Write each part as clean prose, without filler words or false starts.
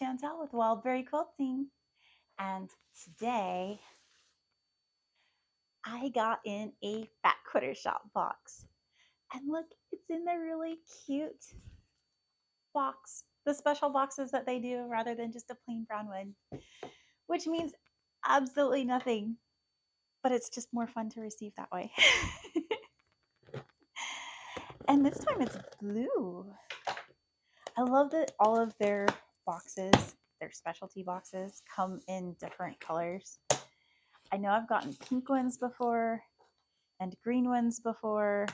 Chantel with Wildberry Quilting, and today I got in a Fat Quarter Shop box. And look, it's in the really cute box, the special boxes that they do rather than just a plain brown one, which means absolutely nothing, but it's just more fun to receive that way. And this time it's blue. I love that all of their boxes, their specialty boxes, come in different colors. I know I've gotten pink ones before and green ones before.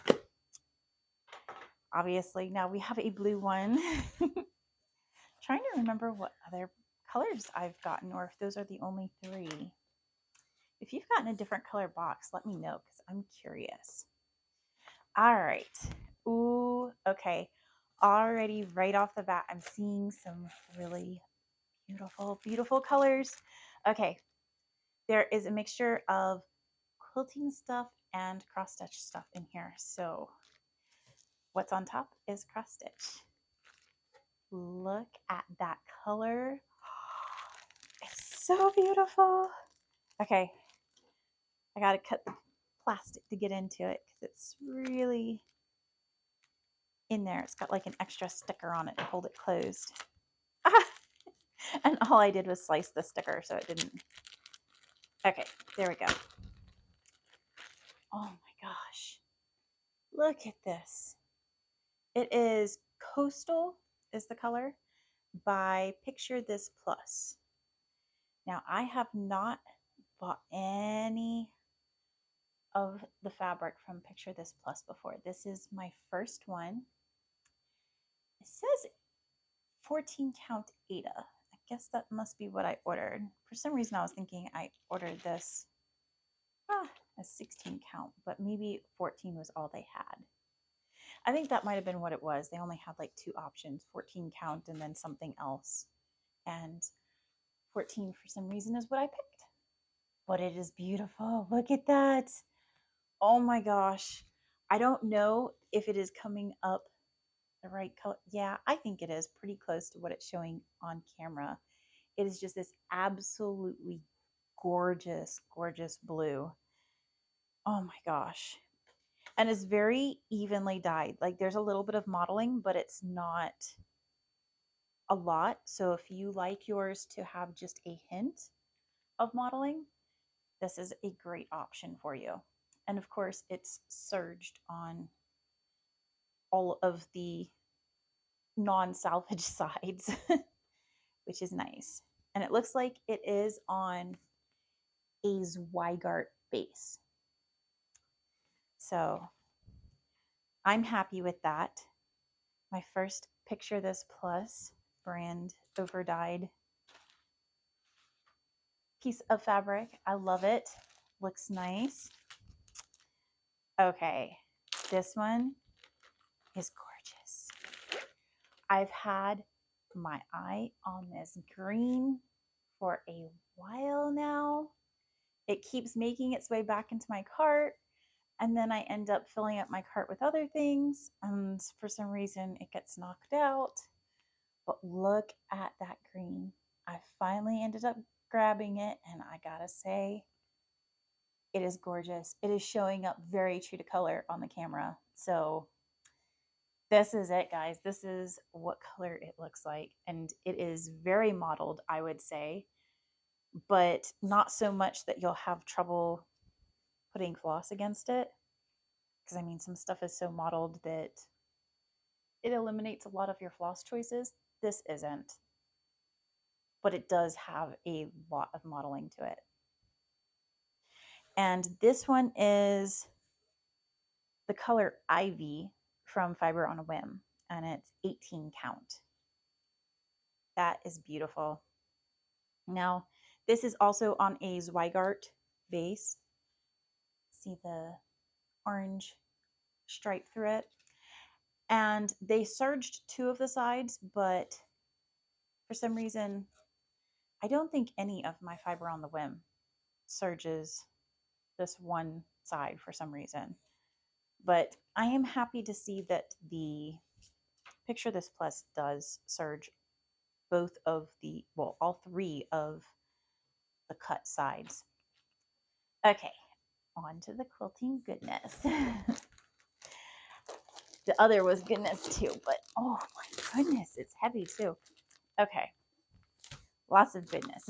Obviously, now we have a blue one. Trying to remember what other colors I've gotten or if those are the only three. If you've gotten a different color box, let me know because I'm curious. All right. Ooh, okay. Already right off the bat, I'm seeing some really beautiful, beautiful colors. Okay. There is a mixture of quilting stuff and cross stitch stuff in here. So what's on top is cross stitch. Look at that color. It's so beautiful. Okay, I gotta cut the plastic to get into it because it's really in there. It's got like an extra sticker on it to hold it closed. And all I did was slice the sticker so it didn't. Okay, there we go. Oh my gosh. Look at this. It is Coastal is the color by Picture This Plus. Now I have not bought any of the fabric from Picture This Plus before. This is my first one. It says 14 count Ada. I guess that must be what I ordered. For some reason I was thinking I ordered this a 16 count, but maybe 14 was all they had. I think that might have been what it was. They only had like two options, 14 count and then something else. And 14 for some reason is what I picked. But it is beautiful. Look at that. Oh my gosh. I don't know if it is coming up the right color. Yeah, I think it is pretty close to what it's showing on camera. It is just this absolutely gorgeous, gorgeous blue. Oh my gosh. And it's very evenly dyed. Like there's a little bit of modeling, but it's not a lot. So if you like yours to have just a hint of modeling, this is a great option for you. And of course, it's serged on all of the non-salvage sides, which is nice. And it looks like it is on a Zweigart base. So I'm happy with that. My first Picture This Plus brand overdyed piece of fabric. I love it. Looks nice. Okay, this one is gorgeous. I've had my eye on this green for a while now. It keeps making its way back into my cart, and then I end up filling up my cart with other things, and for some reason it gets knocked out. But look at that green. I finally ended up grabbing it, and I gotta say, it is gorgeous. It is showing up very true to color on the camera. So this is it, guys. This is what color it looks like. And it is very mottled, I would say, but not so much that you'll have trouble putting floss against it. Because I mean, some stuff is so mottled that it eliminates a lot of your floss choices. This isn't, but it does have a lot of modeling to it. And this one is the color Ivy from Fiber on a Whim, and it's 18 count. That is beautiful. Now, this is also on a Zweigart base. See the orange stripe through it. And they serged two of the sides, but for some reason, I don't think any of my Fiber on the Whim serges this one side for some reason. But I am happy to see that the Picture This Plus does serge both of the, well, all three of the cut sides. Okay, on to the quilting goodness. The other was goodness too, but oh my goodness, it's heavy too. Okay, lots of goodness.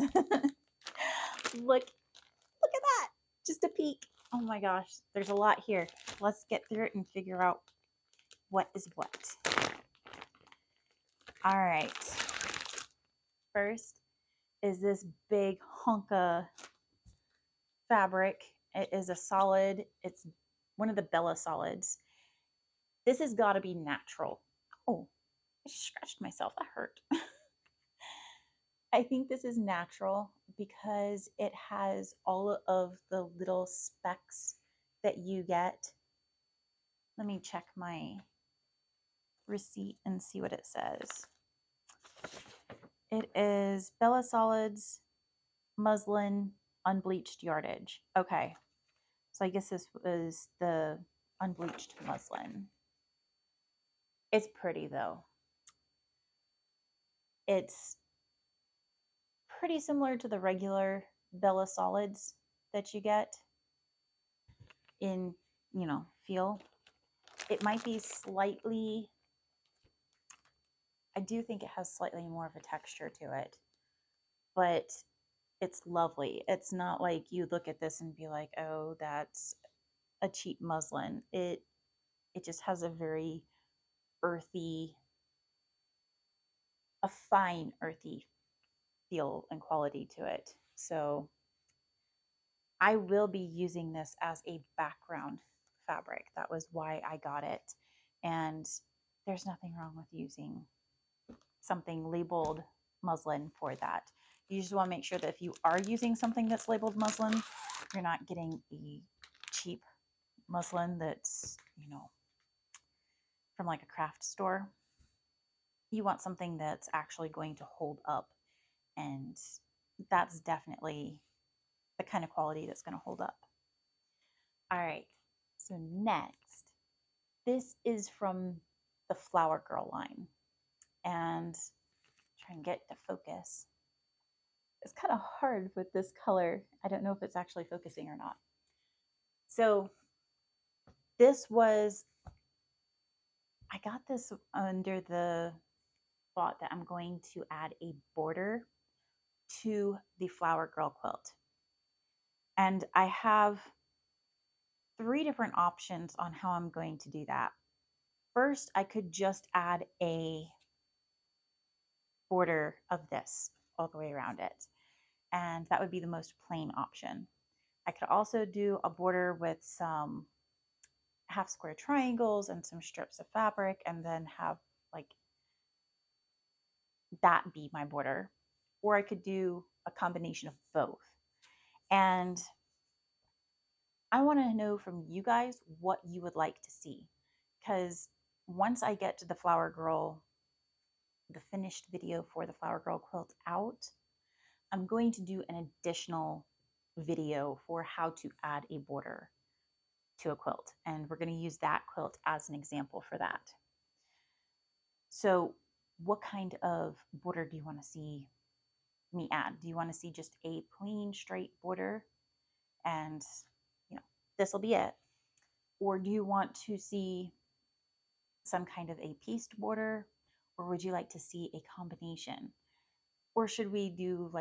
Look at that, just a peek. Oh my gosh, there's a lot here. Let's get through it and figure out what is what. All right, first is this big hunk of fabric. It is a solid, it's one of the Bella solids. This has got to be natural. Oh, I just scratched myself, that hurt. I think this is natural because it has all of the little specks that you get. Let me check my receipt and see what it says. It is Bella Solids muslin unbleached yardage. Okay, so I guess this was the unbleached muslin. It's pretty though. It's pretty similar to the regular Bella Solids that you get in, feel. It might be slightly, I do think it has slightly more of a texture to it, but it's lovely. It's not like you look at this and be like, oh, that's a cheap muslin. It just has a very earthy, a fine earthy feel and quality to it. So I will be using this as a background fabric. That was why I got it. And there's nothing wrong with using something labeled muslin for that. You just want to make sure that if you are using something that's labeled muslin, you're not getting a cheap muslin that's, from like a craft store. You want something that's actually going to hold up, and that's definitely the kind of quality that's going to hold up. All right, so next, this is from the Flower Girl line, and try and get to focus. It's kind of hard with this color. I don't know if it's actually focusing or not. So this was, I got this under the thought that I'm going to add a border to the Flower Girl quilt. And I have 3 different options on how I'm going to do that. First, I could just add a border of this all the way around it, and that would be the most plain option. I could also do a border with some half square triangles and some strips of fabric, and then have like that be my border, or I could do a combination of both. And I want to know from you guys what you would like to see, because once I get to the Flower Girl, the finished video for the Flower Girl quilt out, I'm going to do an additional video for how to add a border to a quilt, and we're going to use that quilt as an example for that. So what kind of border do you want to see me add? Do you want to see just a plain straight border and this will be it? Or do you want to see some kind of a pieced border? Or would you like to see a combination? Or should we do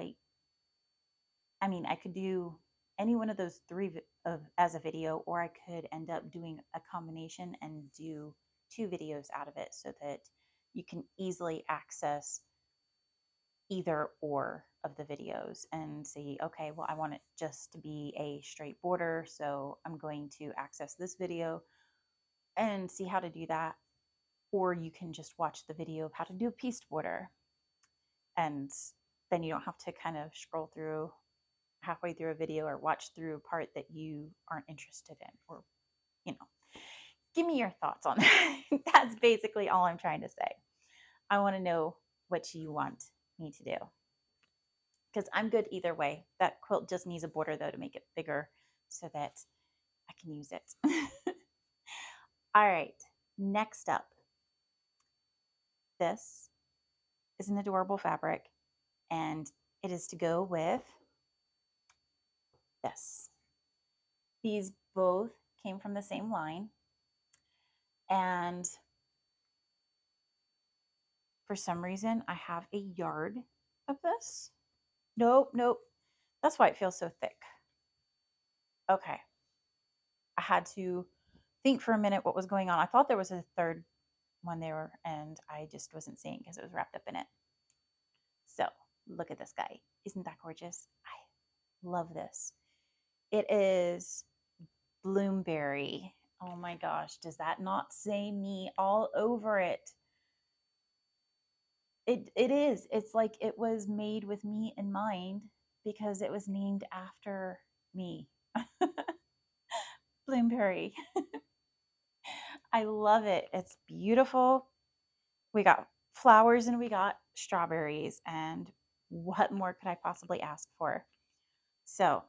I could do any one of those 3 as a video, or I could end up doing a combination and do 2 videos out of it so that you can easily access either or of the videos and see, okay, well, I want it just to be a straight border, so I'm going to access this video and see how to do that. Or you can just watch the video of how to do a pieced border, and then you don't have to kind of scroll through halfway through a video or watch through a part that you aren't interested in, or give me your thoughts on that. That's basically all I'm trying to say. I want to know what you want me to do, because I'm good either way. That quilt just needs a border though to make it bigger so that I can use it. All right, next up, this is an adorable fabric, and it is to go with this. These both came from the same line, and for some reason I have a yard of this. Nope, nope. That's why it feels so thick. Okay. I had to think for a minute what was going on. I thought there was a third one there, and I just wasn't seeing because it was wrapped up in it. So look at this guy. Isn't that gorgeous? I love this. It is Bloomberry. Oh my gosh, does that not say me all over it? It is. It's like it was made with me in mind because it was named after me. Bloomberry. I love it. It's beautiful. We got flowers and we got strawberries, and what more could I possibly ask for? So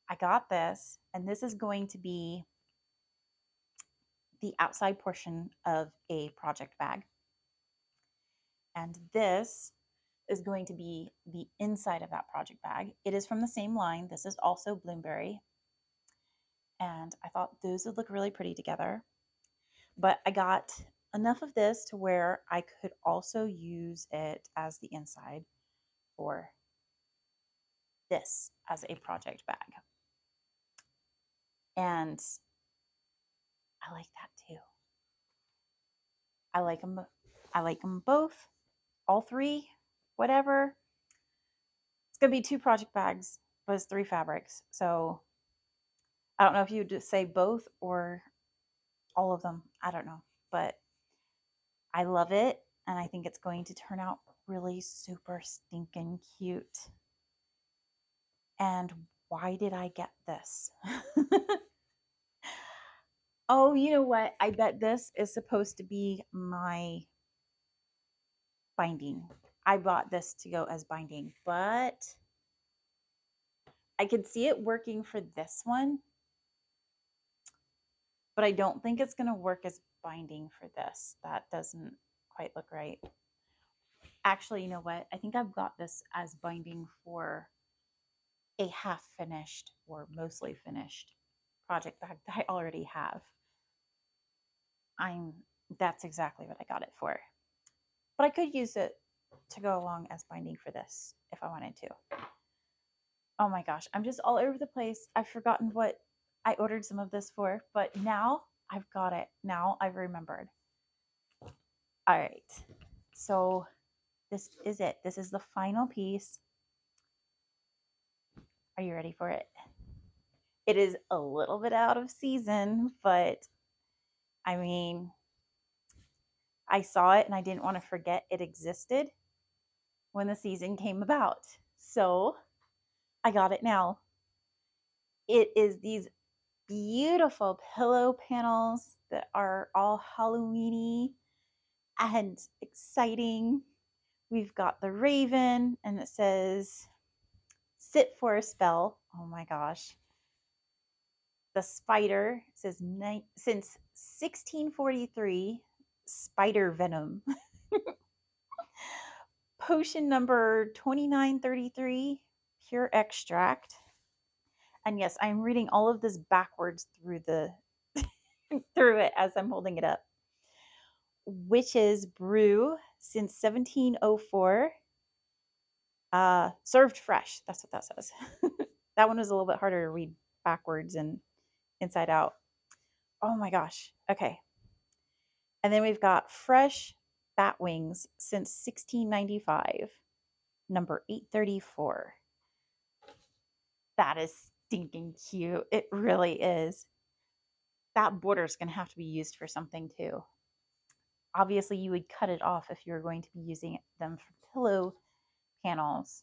I got this, and this is going to be the outside portion of a project bag. And this is going to be the inside of that project bag. It is from the same line. This is also Bloomberry. And I thought those would look really pretty together. But I got enough of this to where I could also use it as the inside for this as a project bag. And I like that too. I like them. I like them both, all three, whatever. It's gonna be 2 project bags, but it's 3 fabrics. So I don't know if you would say both or all of them. I don't know, but I love it, and I think it's going to turn out really super stinking cute. And why did I get this? Oh, you know what? I bet this is supposed to be my binding. I bought this to go as binding, but I could see it working for this one, but I don't think it's going to work as binding for this. That doesn't quite look right. Actually, you know what? I think I've got this as binding for a half finished or mostly finished project bag that I already have. That's exactly what I got it for. But I could use it to go along as binding for this if I wanted to. Oh my gosh, I'm just all over the place. I've forgotten what I ordered some of this for, but now I've got it. Now I've remembered. All right, so this is it. This is the final piece. Are you ready for it? It is a little bit out of season, but I mean, I saw it and I didn't want to forget it existed when the season came about. So I got it now. It is these beautiful pillow panels that are all Halloweeny and exciting. We've got the raven, and it says, "Sit for a spell." Oh my gosh. The spider says, since 1643, spider venom. Potion number 2933, pure extract. And yes, I'm reading all of this backwards through through it as I'm holding it up. Witch's brew since 1704. Served fresh. That's what that says. That one was a little bit harder to read backwards and inside out. Oh my gosh. Okay. And then we've got fresh bat wings since 1695, number 834. That is stinking cute. It really is. That border is going to have to be used for something too. Obviously, you would cut it off if you're going to be using them for pillow panels.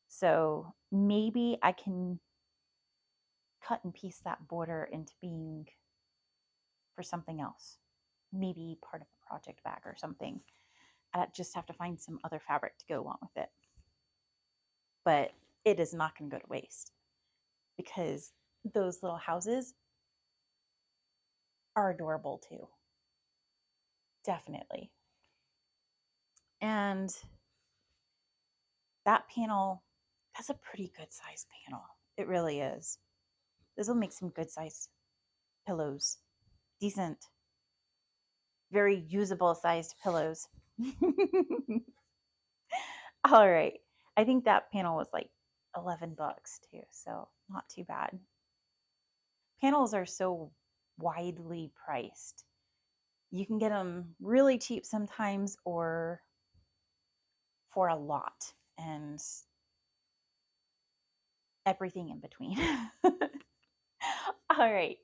So maybe I can cut and piece that border into being for something else. Maybe part of a project bag or something. I just have to find some other fabric to go along with it. But it is not going to go to waste because those little houses are adorable too. Definitely. And That panel, that's a pretty good sized panel. It really is. This will make some good sized pillows. Decent, very usable sized pillows. All right. I think that panel was like $11 too, so not too bad. Panels are so widely priced. You can get them really cheap sometimes or for a lot, and everything in between. All right.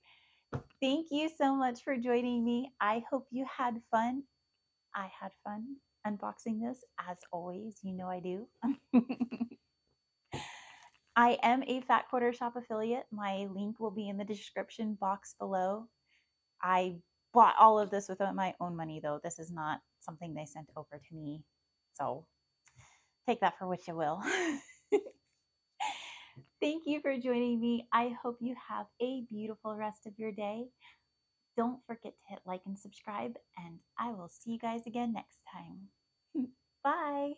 Thank you so much for joining me. I hope you had fun. I had fun unboxing this, as always. You know I do. I am a Fat Quarter Shop affiliate. My link will be in the description box below. I bought all of this with my own money, though. This is not something they sent over to me. So take that for what you will. Thank you for joining me. I hope you have a beautiful rest of your day. Don't forget to hit like and subscribe, and I will see you guys again next time. Bye.